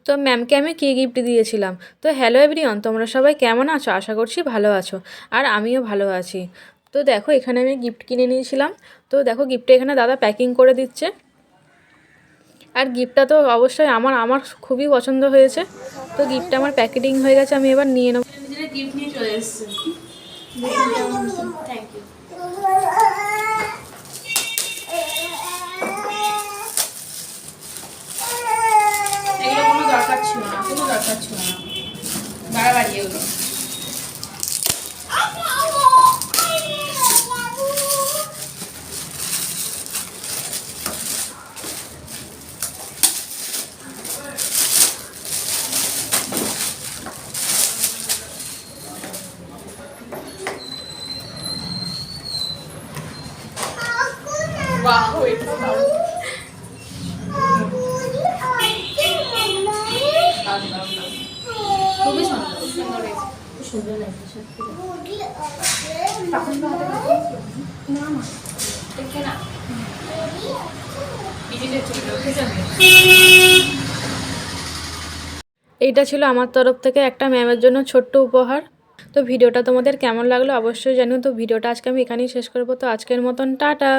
তো ম্যামকে আমি কী গিফট দিয়েছিলাম। তো হ্যালো এভরিওয়ান, তোমরা সবাই কেমন আছো? আশা করছি ভালো আছো, আর আমিও ভালো আছি। তো দেখো এখানে আমি গিফট কিনে নিয়েছিলাম। তো দেখো গিফটটা এখানে দাদা প্যাকিং করে দিচ্ছে। আর গিফটটা তো অবশ্যই আমার আমার খুবই পছন্দ হয়েছে। তো গিফটটা আমার প্যাকেটিং হয়ে গেছে, আমি এবার নিয়ে নেবো। গিফট নিয়ে চলে এসেছে। Thank you. এগুলো কোনো দরকার ছিল না, কোনো দরকার ছিল না, বাড়াবাড়ি এগুলো। বাহ, এটা দারুণ। খুবই সুন্দর, সুন্দর হয়েছে, খুব সুন্দর লাগছে সত্যি। তখন তো হাতে না না দেখে না এইটা ছিল আমার তরফ থেকে একটা ম্যামের জন্য ছোট্ট উপহার। তো ভিডিওটা তোমাদের কেমন লাগলো অবশ্যই জানিও। তো ভিডিওটা আজকে আমি এখানেই শেষ করবো। তো আজকের মতন টাটা।